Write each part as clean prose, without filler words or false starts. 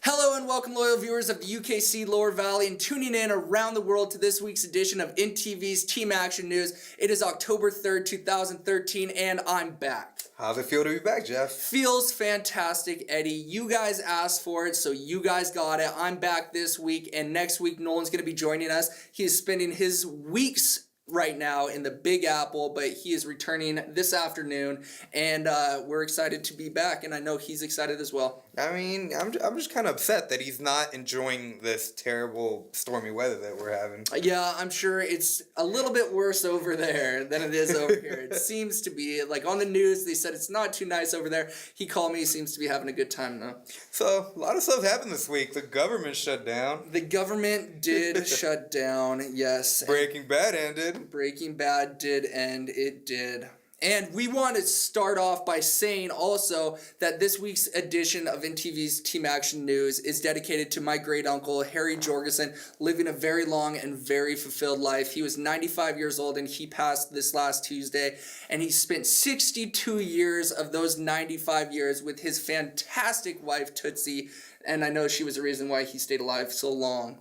Hello and welcome, loyal viewers of the UKC Lower Valley, and tuning in around the world to this week's edition of INTV's Team Action News. It is October 3rd, 2013, and I'm back. How's it feel to be back, Jeff? Feels fantastic, Eddie. You guys asked for it, so you guys got it. I'm back this week, and next week Nolan's going to be joining us. He is spending his weeks right now in the Big Apple, but he is returning this afternoon, and we're excited to be back, and I know he's excited as well. I mean, I'm just kind of upset that he's not enjoying this terrible stormy weather that we're having. Yeah, I'm sure it's a little bit worse over there than it is over here. It seems to be, like on the news, they said it's not too nice over there. He called me, he seems to be having a good time though. So, a lot of stuff happened this week. The government shut down. The government did shut down, yes. Breaking Bad ended. Breaking Bad did end, it did. And we want to start off by saying also that this week's edition of INTV's Team Action News is dedicated to my great uncle, Harry Jorgensen, living a very long and very fulfilled life. He was 95 years old and he passed this last Tuesday. And he spent 62 years of those 95 years with his fantastic wife, Tootsie. And I know she was the reason why he stayed alive so long.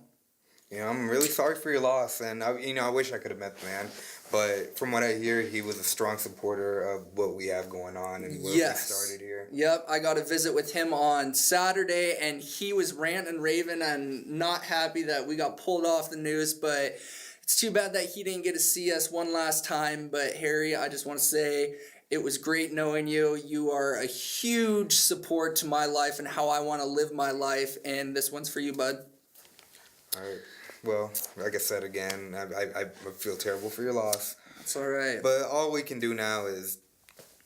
You know, I'm really sorry for your loss, and I wish I could have met the man. But from what I hear, he was a strong supporter of what we have going on and what we started here. Yep, I got a visit with him on Saturday, and he was ranting and raving and not happy that we got pulled off the news, but it's too bad that he didn't get to see us one last time. But Harry, I just want to say it was great knowing you. You are a huge support to my life and how I want to live my life, and this one's for you, bud. All right. Well, like I said again, I feel terrible for your loss. That's all right. But all we can do now is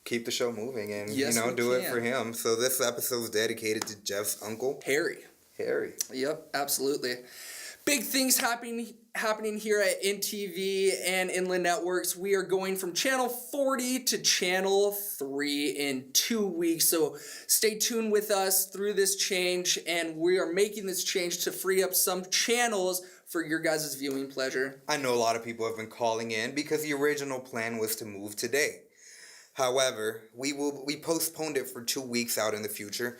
keep the show moving and, do it for him. So this episode is dedicated to Jeff's uncle, Harry. Yep, absolutely. Big things happening here at INTV and Inland Networks. We are going from Channel 40 to Channel 3 in 2 weeks. So stay tuned with us through this change, and we are making this change to free up some channels for your guys' viewing pleasure. I know a lot of people have been calling in because the original plan was to move today. However, we postponed it for 2 weeks out in the future.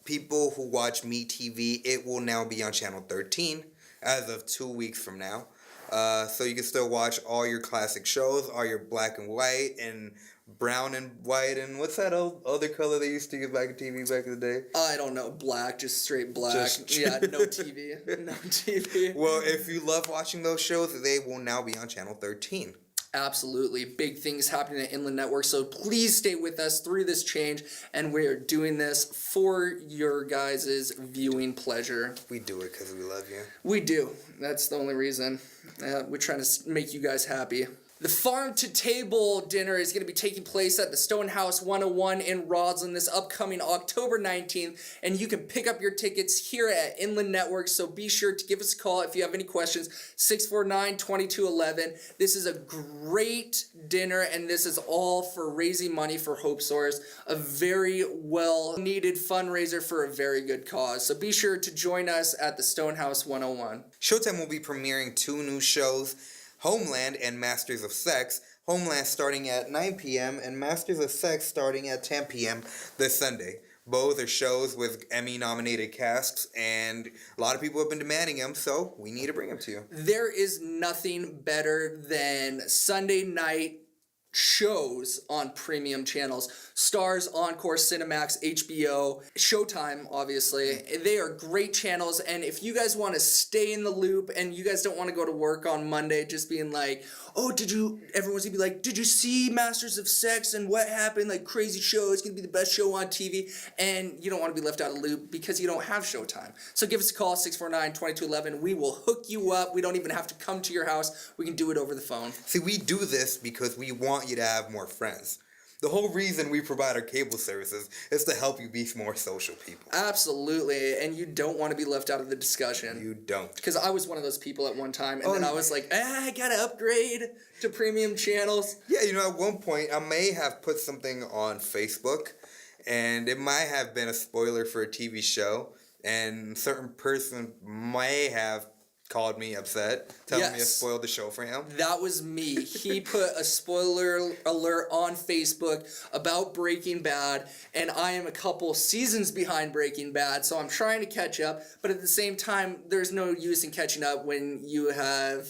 People who watch MeTV, it will now be on Channel 13 as of 2 weeks from now. So you can still watch all your classic shows, all your black and white and brown and white, and what's that other color they used to get back in TV back in the day? I don't know, black, just straight black. Yeah, no TV, no TV. Well, if you love watching those shows, they will now be on Channel 13. Absolutely. Big things happening at Inland Network, so please stay with us through this change, and we are doing this for your guys' viewing pleasure. We do it because we love you. We do. That's the only reason. We're trying to make you guys happy. The Farm to Table dinner is going to be taking place at the Stonehouse 101 in Roslyn this upcoming October 19th, and you can pick up your tickets here at Inland Network, so be sure to give us a call if you have any questions, 649-2211. This is a great dinner, and this is all for raising money for Hope Source, a very well-needed fundraiser for a very good cause. So be sure to join us at the Stonehouse 101. Showtime will be premiering 2 new shows, Homeland and Masters of Sex. Homeland starting at 9 p.m. and Masters of Sex starting at 10 p.m. this Sunday. Both are shows with Emmy-nominated casts, and a lot of people have been demanding them, so we need to bring them to you. There is nothing better than Sunday night shows on premium channels. Stars, Encore, Cinemax, HBO, Showtime, obviously. They are great channels, and if you guys want to stay in the loop and you guys don't want to go to work on Monday just being like, oh, everyone's going to be like, did you see Masters of Sex and what happened? Like, crazy show, it's going to be the best show on TV, and you don't want to be left out of the loop because you don't have Showtime. So give us a call, 649-2211. We will hook you up. We don't even have to come to your house. We can do it over the phone. See, we do this because we want you to have more friends. The whole reason we provide our cable services is to help you be more social people. Absolutely, and you don't want to be left out of the discussion. You don't. Because I was one of those people at one time, and then I was like, I gotta upgrade to premium channels. Yeah, at one point, I may have put something on Facebook, and it might have been a spoiler for a TV show, and a certain person may have called me upset, telling me I spoiled the show for him. That was me. He put a spoiler alert on Facebook about Breaking Bad, and I am a couple seasons behind Breaking Bad, so I'm trying to catch up, but at the same time, there's no use in catching up when you have,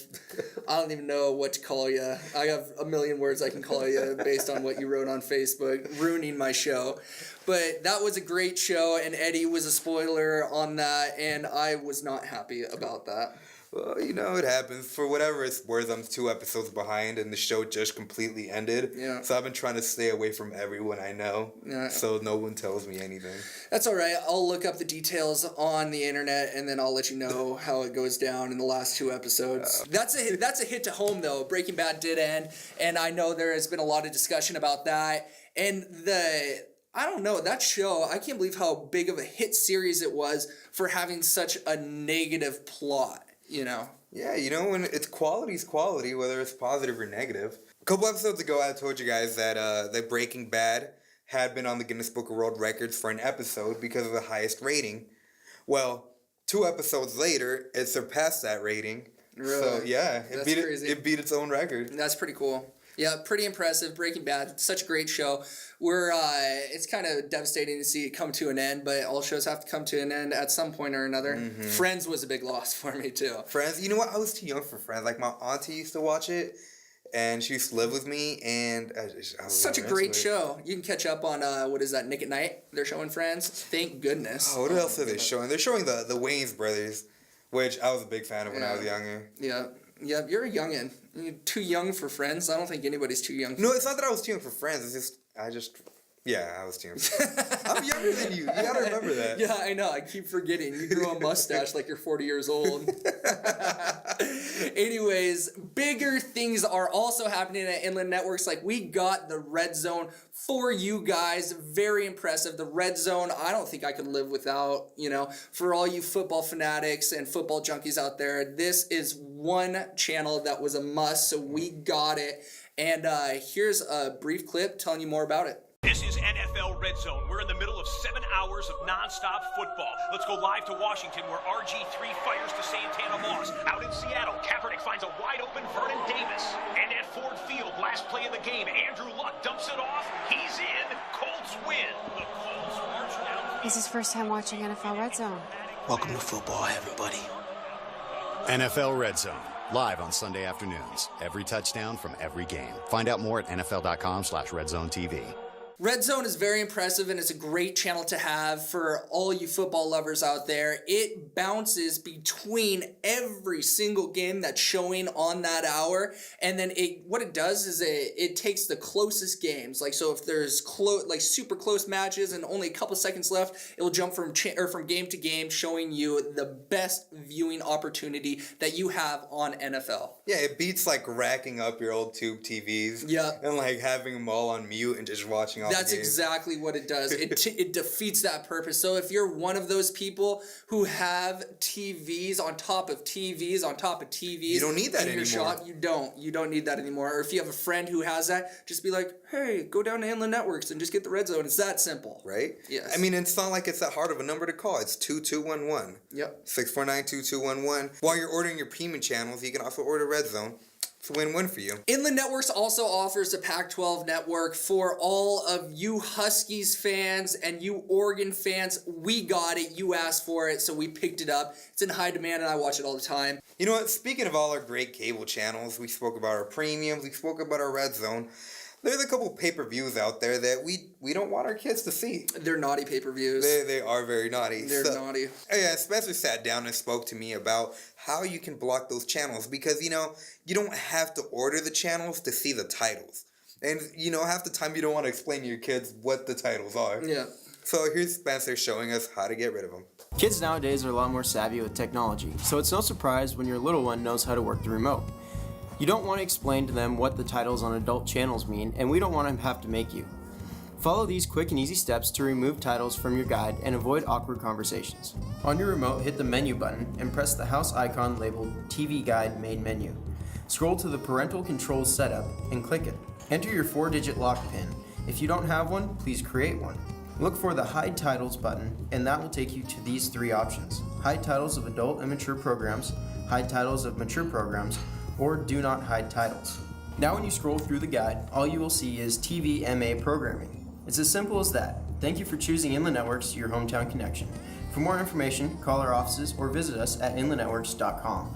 I don't even know what to call you. I have a million words I can call you based on what you wrote on Facebook, ruining my show. But that was a great show, and Eddie was a spoiler on that, and I was not happy about that. Well, it happens. For whatever it's worth, I'm 2 episodes behind, and the show just completely ended. Yeah. So I've been trying to stay away from everyone I know, so no one tells me anything. That's all right. I'll look up the details on the internet, and then I'll let you know how it goes down in the last 2 episodes. That's a hit to home, though. Breaking Bad did end, and I know there has been a lot of discussion about that. And I don't know, that show, I can't believe how big of a hit series it was for having such a negative plot. Yeah, when it's quality's quality, whether it's positive or negative. A couple episodes ago, I told you guys that Breaking Bad had been on the Guinness Book of World Records for an episode because of the highest rating. Well, 2 episodes later, it surpassed that rating. Really? So, yeah, it beat its own record. That's pretty cool. Yeah, pretty impressive. Breaking Bad, such a great show. It's kind of devastating to see it come to an end, but all shows have to come to an end at some point or another. Mm-hmm. Friends was a big loss for me, too. Friends, you know what? I was too young for Friends. Like, my auntie used to watch it, and she used to live with me, and I was such a great show. You can catch up on, what is that, Nick at Night? They're showing Friends. Thank goodness. Oh, what else are they showing? They're showing the Wayans brothers, which I was a big fan of when I was younger. Yeah. Yeah, you're a youngin'. You're too young for Friends. I don't think anybody's too young. No, it's not that I was too young for Friends. It's just, I was too young. I'm younger than you. You gotta remember that. Yeah, I know. I keep forgetting. You grew a mustache like you're 40 years old. Anyways, bigger things are also happening at Inland Networks. Like, we got the Red Zone for you guys. Very impressive. The Red Zone, I don't think I could live without, for all you football fanatics and football junkies out there, this is one channel that was a must, so we got it. And here's a brief clip telling you more about it. This is NFL Red Zone. We're in the middle of 7 hours of nonstop football. Let's go live to Washington, where RG3 fires to Santana Moss. Out in Seattle, Kaepernick finds a wide-open Vernon Davis. And at Ford Field, last play of the game, Andrew Luck dumps it off. He's in. Colts win. The Colts march down. This is first time watching NFL Red Zone. Welcome to football, everybody. NFL Red Zone, live on Sunday afternoons. Every touchdown from every game. Find out more at NFL.com/RedZoneTV. Red Zone is very impressive, and it's a great channel to have for all you football lovers out there. It bounces between every single game that's showing on that hour, and then what it does is it takes the closest games. Like, so if there's super close matches and only a couple seconds left, it will jump from game to game, showing you the best viewing opportunity that you have on NFL. Yeah, it beats like racking up your old tube TVs. Yeah. And like having them all on mute and just watching all That's exactly what it does. It defeats that purpose. So if you're one of those people who have TVs on top of TVs on top of TVs, you don't need that in your anymore. shop, you don't need that anymore. Or if you have a friend who has that, just be like, hey, go down to Inland Networks and just get the Red Zone. It's that simple. Right? Yes. I mean, it's not like it's that hard of a number to call. It's 2211. Yep. 649-2211. While you're ordering your premium channels, you can also order Red Zone. It's a win-win for you. Inland Networks also offers a Pac-12 network for all of you Huskies fans and you Oregon fans. We got it. You asked for it, so we picked it up. It's in high demand, and I watch it all the time. You know what? Speaking of all our great cable channels, we spoke about our premiums, we spoke about our Red Zone. There's a couple pay-per-views out there that we don't want our kids to see. They're naughty pay-per-views. They are very naughty. They're naughty. Yeah, Spencer sat down and spoke to me about how you can block those channels because, you don't have to order the channels to see the titles. And, half the time you don't want to explain to your kids what the titles are. Yeah. So here's Spencer showing us how to get rid of them. Kids nowadays are a lot more savvy with technology, so it's no surprise when your little one knows how to work the remote. You don't want to explain to them what the titles on adult channels mean, and we don't want to have to make you. Follow these quick and easy steps to remove titles from your guide and avoid awkward conversations. On your remote, hit the menu button and press the house icon labeled TV Guide Main Menu. Scroll to the Parental Controls Setup and click it. Enter your 4-digit lock PIN. If you don't have one, please create one. Look for the Hide Titles button, and that will take you to these 3 options: Hide Titles of Adult and Mature Programs, Hide Titles of Mature Programs, or Do Not Hide Titles. Now when you scroll through the guide, all you will see is TV MA programming. It's as simple as that. Thank you for choosing Inland Networks, your hometown connection. For more information, call our offices or visit us at inlandnetworks.com.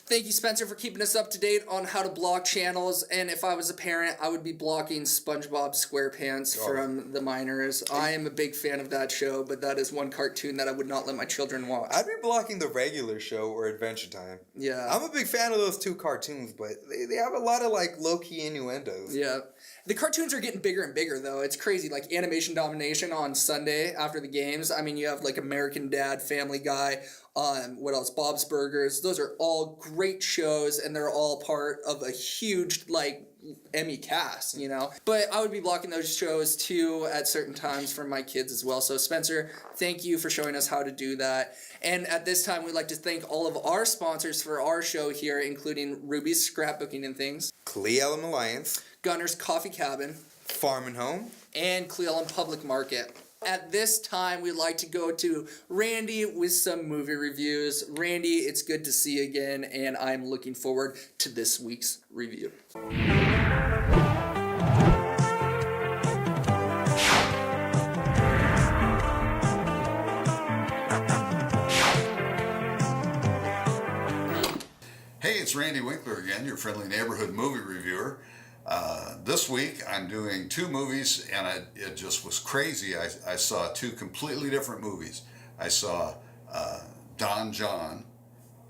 Thank you, Spencer, for keeping us up to date on how to block channels. And if I was a parent, I would be blocking SpongeBob SquarePants from the minors. I am a big fan of that show, but that is one cartoon that I would not let my children watch. I'd be blocking the regular show or Adventure Time. Yeah. I'm a big fan of those 2 cartoons, but they have a lot of like low-key innuendos. Yeah. The cartoons are getting bigger and bigger, though. It's crazy. Like Animation Domination on Sunday after the games. I mean, you have like American Dad, Family Guy, what else? Bob's Burgers. Those are all great shows, and they're all part of a huge, like, Emmy cast, you know? But I would be blocking those shows, too, at certain times for my kids as well. So, Spencer, thank you for showing us how to do that. And at this time, we'd like to thank all of our sponsors for our show here, including Ruby's Scrapbooking and Things, Cle Elum Alliance, Gunner's Coffee Cabin, Farm and Home, and Cle Elum Public Market. At this time, we'd like to go to Randy with some movie reviews. Randy, it's good to see you again, and I'm looking forward to this week's review. Hey, it's Randy Winkler again, your friendly neighborhood movie reviewer. This week I'm doing 2 movies, and it just was crazy. I saw 2 completely different movies. I saw Don John,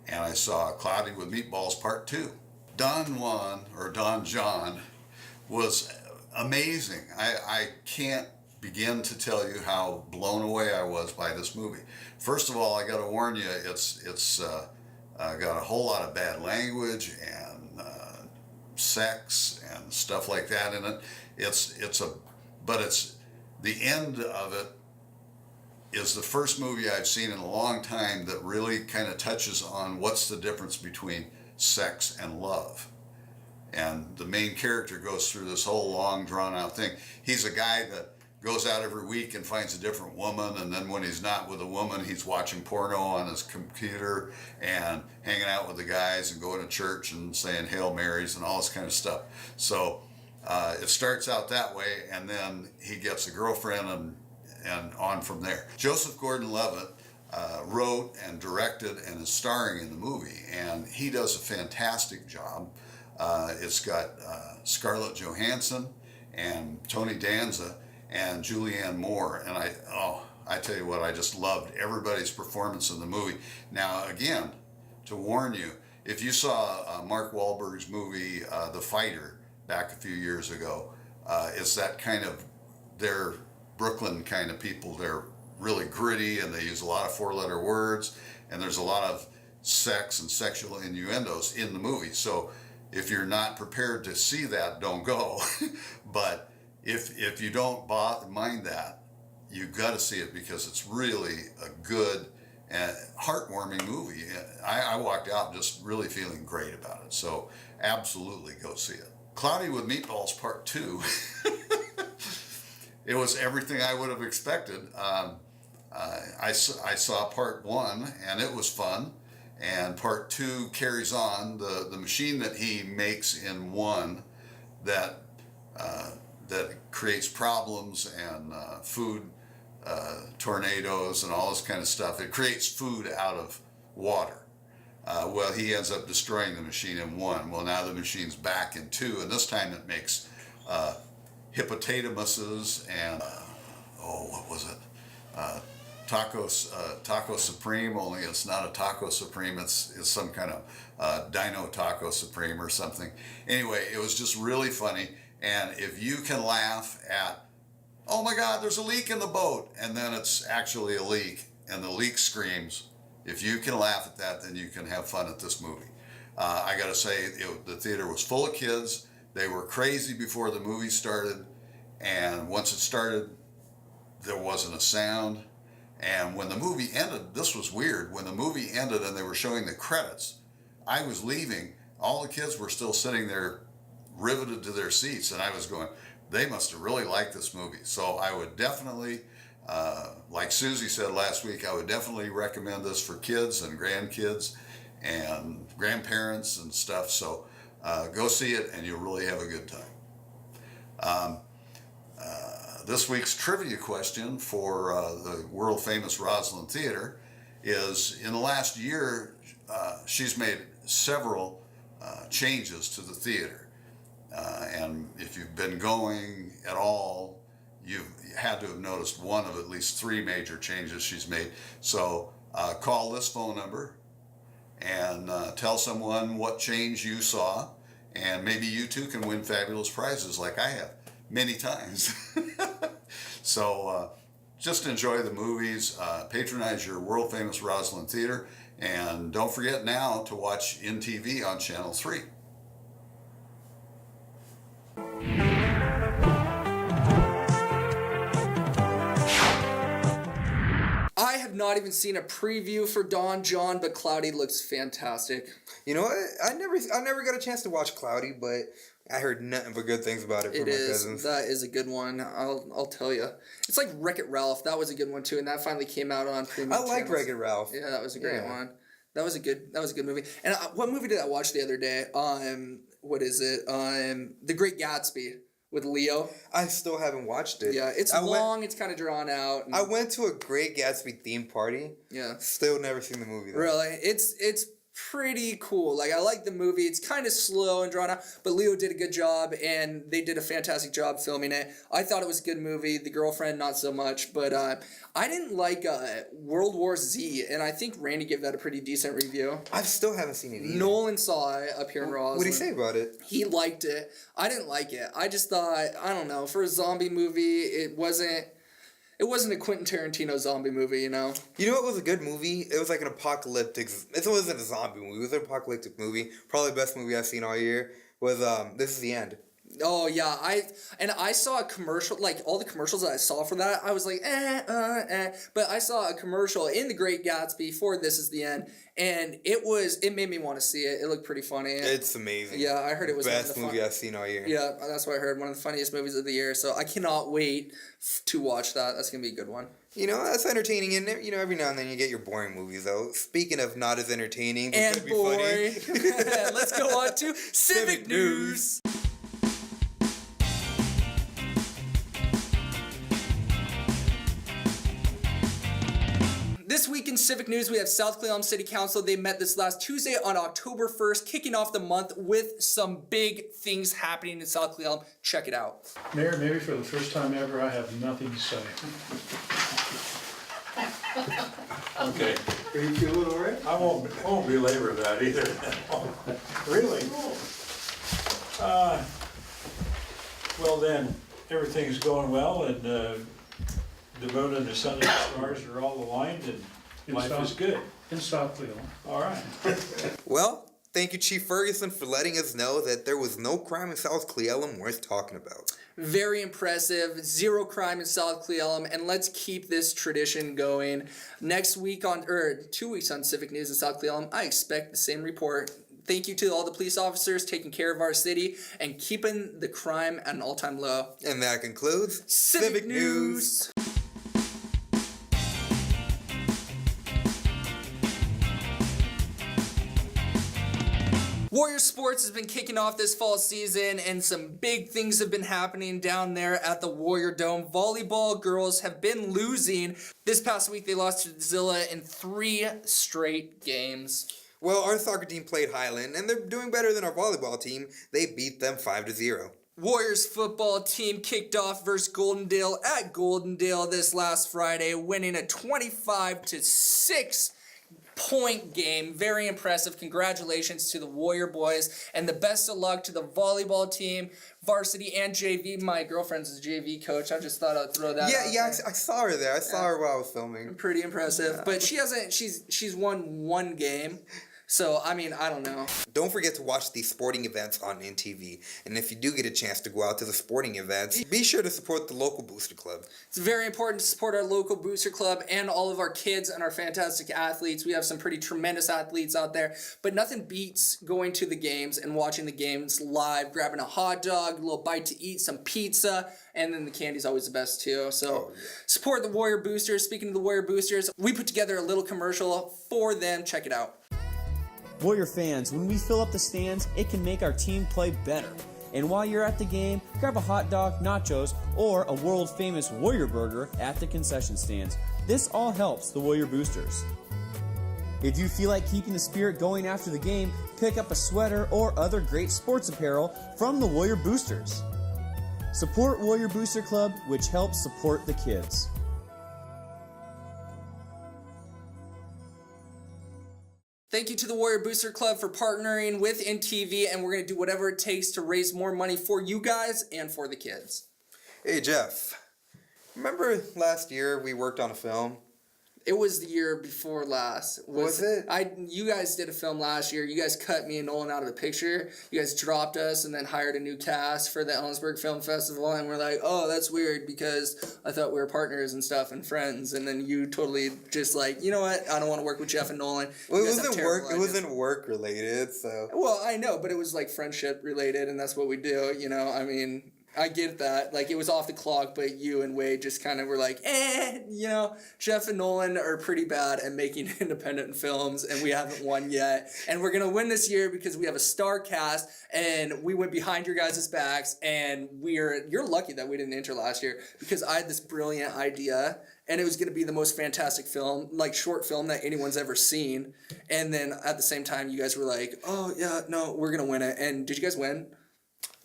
and I saw Cloudy with Meatballs Part 2. Don John was amazing. I can't begin to tell you how blown away I was by this movie. First of all, I got to warn you, it's got a whole lot of bad language and sex and stuff like that in it. But the end of it is the first movie I've seen in a long time that really kind of touches on what's the difference between sex and love. And the main character goes through this whole long drawn out thing. He's a guy that goes out every week and finds a different woman, and then when he's not with a woman, he's watching porno on his computer and hanging out with the guys and going to church and saying Hail Marys and all this kind of stuff. So it starts out that way, and then he gets a girlfriend and on from there. Joseph Gordon-Levitt wrote and directed and is starring in the movie, and he does a fantastic job. It's got Scarlett Johansson and Tony Danza and Julianne Moore, and I tell you what, I just loved everybody's performance in the movie. Now, again, to warn you, if you saw Mark Wahlberg's movie The Fighter back a few years ago, it's that kind of, they're Brooklyn kind of people. They're really gritty, and they use a lot of 4-letter words, and there's a lot of sex and sexual innuendos in the movie. So if you're not prepared to see that, don't go. But if you don't mind that, you've got to see it, because it's really a good and heartwarming movie. I walked out just really feeling great about it. So absolutely go see it. Cloudy with Meatballs Part 2. It was everything I would have expected. I saw Part 1, and it was fun. And Part 2 carries on the machine that he makes in 1 that creates problems and food tornadoes and all this kind of stuff. It creates food out of water. Well, he ends up destroying the machine in 1. Well, now the machine's back in 2, and this time it makes hippopotamuses and what was it? Taco Supreme, only it's not a Taco Supreme, it's some kind of Dino Taco Supreme or something. Anyway, it was just really funny, and if you can laugh at, oh my God, there's a leak in the boat, and then it's actually a leak, and the leak screams, if you can laugh at that, then you can have fun at this movie. I gotta say, the theater was full of kids. They were crazy before the movie started, and once it started, there wasn't a sound. And when the movie ended, this was weird. When the movie ended and they were showing the credits, I was leaving. All the kids were still sitting there riveted to their seats, and I was going, they must have really liked this movie. So I would definitely, like Susie said last week, I would definitely recommend this for kids and grandkids and grandparents and stuff. So go see it, and you'll really have a good time. This week's trivia question for the world famous Roslyn Theater is, in the last year, she's made several changes to the theater. And if you've been going at all, you've had to have noticed one of at least 3 major changes she's made. So call this phone number and tell someone what change you saw, and maybe you too can win fabulous prizes like I have many times. So just enjoy the movies, patronize your world famous Roslyn Theater, and don't forget now to watch INTV on Channel 3. I have not even seen a preview for Don John, but Cloudy looks fantastic. You know what? I never got a chance to watch Cloudy, but I heard nothing but good things about it from my cousins. That is a good one. I'll tell you. It's like Wreck-It Ralph. That was a good one too, and that finally came out on premium. I like Wreck-It Ralph. Yeah, that was a great one. That was a good movie. And what movie did I watch the other day? What is it? The Great Gatsby with Leo. I still haven't watched it. Yeah, it's long. It's kind of drawn out. I went to a Great Gatsby themed party. Yeah. Still never seen the movie though. Really? It's pretty cool. Like, I like the movie. It's kind of slow and drawn out, but Leo did a good job, and they did a fantastic job filming it. I thought it was a good movie. The Girlfriend, not so much, but I didn't like World War Z, and I think Randy gave that a pretty decent review. I still haven't seen it either. Nolan saw it up here in Roslyn. What did he say about it? He liked it. I didn't like it. I just thought, I don't know, for a zombie movie, it wasn't a Quentin Tarantino zombie movie, you know? You know what was a good movie? It was like an apocalyptic... It wasn't a zombie movie. It was an apocalyptic movie. Probably the best movie I've seen all year was This Is the End. Oh, yeah. I saw a commercial, like, all the commercials that I saw for that, I was like, But I saw a commercial in The Great Gatsby for This Is the End, and it made me want to see it. It looked pretty funny. It's amazing. Yeah, I heard it was best movie I've seen all year. Yeah, that's what I heard. One of the funniest movies of the year. So I cannot wait to watch that. That's going to be a good one. You know, that's entertaining, and you know, every now and then you get your boring movies, though. Speaking of not as entertaining, but could be boring. funny. Let's go on to Civic News. This week in Civic News, we have South Cle Elum City Council. They met this last Tuesday on October 1st, kicking off the month with some big things happening in South Cle Elum. Check it out. Mayor, maybe for the first time ever, I have nothing to say. Okay. Are you feeling all right? I won't belabor that either. Really? Well then, everything's going well, and the moon and the sun and the stars are all aligned, and life is good. In South Cle Elum. All right. Well, thank you, Chief Ferguson, for letting us know that there was no crime in South Cle Elum worth talking about. Very impressive. 0 crime in South Cle Elum, and let's keep this tradition going. Next week 2 weeks on Civic News in South Cle Elum, I expect the same report. Thank you to all the police officers taking care of our city and keeping the crime at an all-time low. And that concludes Civic News. Warrior Sports has been kicking off this fall season, and some big things have been happening down there at the Warrior Dome. Volleyball girls have been losing. This past week, they lost to Zilla in 3 straight games. Well, our soccer team played Highland, and they're doing better than our volleyball team. They beat them 5-0. Warriors football team kicked off versus Goldendale at Goldendale this last Friday, winning a 25-6 point game. Very impressive. Congratulations to the Warrior boys, and the best of luck to the volleyball team, varsity and JV. My girlfriend's a JV coach. I just thought I'd throw that out Yeah, there. I saw her there. I saw her while I was filming. Pretty impressive. But she hasn't. She's won 1 game. So, I mean, I don't know. Don't forget to watch these sporting events on INTV. And if you do get a chance to go out to the sporting events, be sure to support the local booster club. It's very important to support our local booster club and all of our kids and our fantastic athletes. We have some pretty tremendous athletes out there, but nothing beats going to the games and watching the games live, grabbing a hot dog, a little bite to eat, some pizza, and then the candy's always the best too. So support the Warrior Boosters. Speaking of the Warrior Boosters, we put together a little commercial for them. Check it out. Warrior fans, when we fill up the stands, it can make our team play better. And while you're at the game, grab a hot dog, nachos, or a world-famous Warrior burger at the concession stands. This all helps the Warrior Boosters. If you feel like keeping the spirit going after the game, pick up a sweater or other great sports apparel from the Warrior Boosters. Support Warrior Booster Club, which helps support the kids. Thank you to the Warrior Booster Club for partnering with INTV, and we're going to do whatever it takes to raise more money for you guys and for the kids. Hey, Jeff. Remember last year we worked on a film? It was the year before last. Was it? You guys did a film last year. You guys cut me and Nolan out of the picture. You guys dropped us and then hired a new cast for the Ellensburg Film Festival. And we're like, oh, that's weird because I thought we were partners and stuff and friends. And then you totally just like, you know what? I don't want to work with Jeff and Nolan. Well, it wasn't work. It wasn't work related. So. Well, I know, but it was like friendship related, and that's what we do. You know, I mean. I get that. Like, it was off the clock, but you and Wade just kind of were like, you know, Jeff and Nolan are pretty bad at making independent films, and we haven't won yet. And we're going to win this year because we have a star cast, and we went behind your guys' backs, and you're lucky that we didn't enter last year because I had this brilliant idea, and it was going to be the most fantastic film, like short film that anyone's ever seen. And then at the same time, you guys were like, oh, yeah, no, we're going to win it. And did you guys win?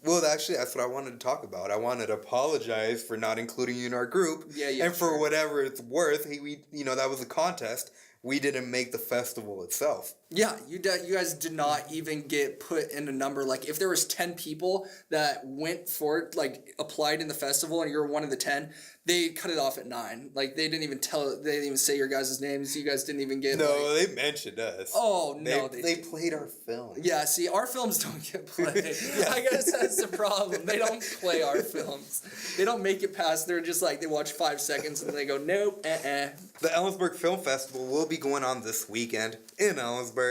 Well, actually, that's what I wanted to talk about. I wanted to apologize for not including you in our group. Yeah, and for whatever it's worth, that was a contest. We didn't make the festival itself. Yeah, you guys did not even get put in a number. Like, if there was 10 people that went for it, like, applied in the festival, and you're one of the 10, they cut it off at 9. Like, they didn't even say your guys' names. You guys didn't even get, No, they mentioned us. Oh, no, they played our film. Yeah, see, our films don't get played. I guess that's the problem. They don't play our films. They don't make it past, they're just like, they watch 5 seconds, and they go, nope, The Ellensburg Film Festival will be going on this weekend in Ellensburg.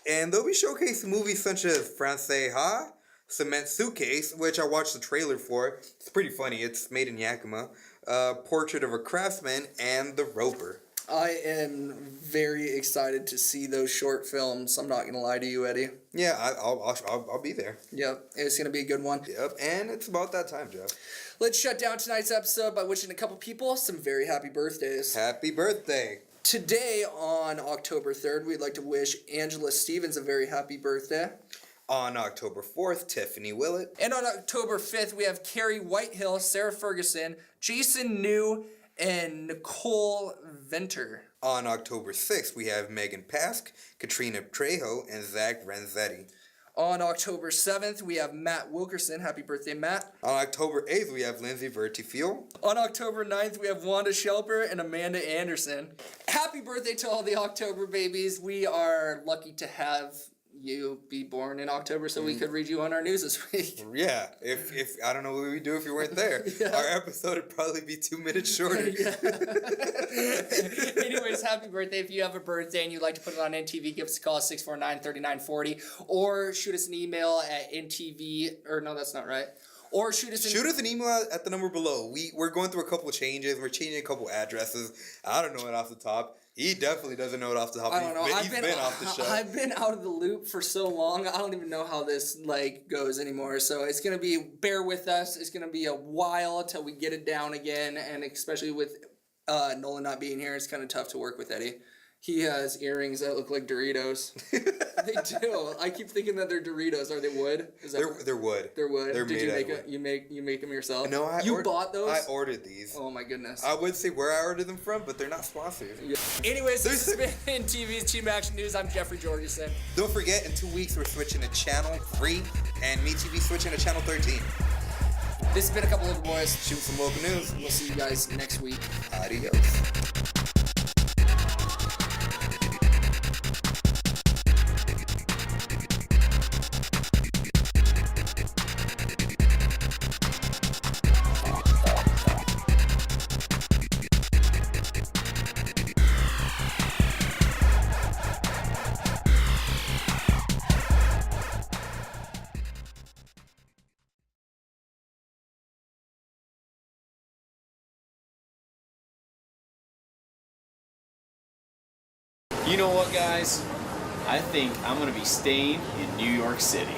And they'll be showcasing movies such as Francais Ha, Cement Suitcase, which I watched the trailer for. It's pretty funny. It's made in Yakima. Portrait of a Craftsman, and The Roper. I am very excited to see those short films. I'm not going to lie to you, Eddie. Yeah, I'll be there. Yep, it's going to be a good one. Yep, and it's about that time, Jeff. Let's shut down tonight's episode by wishing a couple people some very happy birthdays. Happy birthday. Today, on October 3rd, we'd like to wish Angela Stevens a very happy birthday. On October 4th, Tiffany Willett. And on October 5th, we have Carrie Whitehill, Sarah Ferguson, Jason New, and Nicole Venter. On October 6th, we have Megan Pask, Katrina Trejo, and Zach Renzetti. On October 7th, we have Matt Wilkerson. Happy birthday, Matt. On October 8th, we have Lindsay Vertifiel. On October 9th, we have Wanda Shelper and Amanda Anderson. Happy birthday to all the October babies. We are lucky to have you be born in October so we could read you on our news this week. Yeah, if I don't know what we'd do if you weren't there. Yeah. Our episode would probably be 2 minutes shorter. Anyways, happy birthday. If you have a birthday and you'd like to put it on INTV, give us a call at 649-3940 or shoot us an email at that's not right. Or shoot us an email at the number below. We're going through a couple of changes. We're changing a couple of addresses. I don't know it off the top. He definitely doesn't know it off the top. I don't know. He's been off the show. I've been out of the loop for so long. I don't even know how this goes anymore. So it's gonna be, bear with us. It's gonna be a while till we get it down again, and especially with Nolan not being here, it's kind of tough to work with Eddie. He has earrings that look like Doritos. They do. I keep thinking that they're Doritos. Are they wood? They're wood. They're wood. They're Did you made make it? You make them yourself? No, you bought those? I ordered these. Oh my goodness. I would say where I ordered them from, but they're not sponsored. Yeah. Anyways, this has been INTV's Team Action News. I'm Jeffrey Jorgensen. Don't forget, in 2 weeks we're switching to Channel 3, and MeTV switching to Channel 13. This has been a couple of boys. Shoot some local news. We'll see you guys next week. Adios. You know what, guys? I think I'm going to be staying in New York City.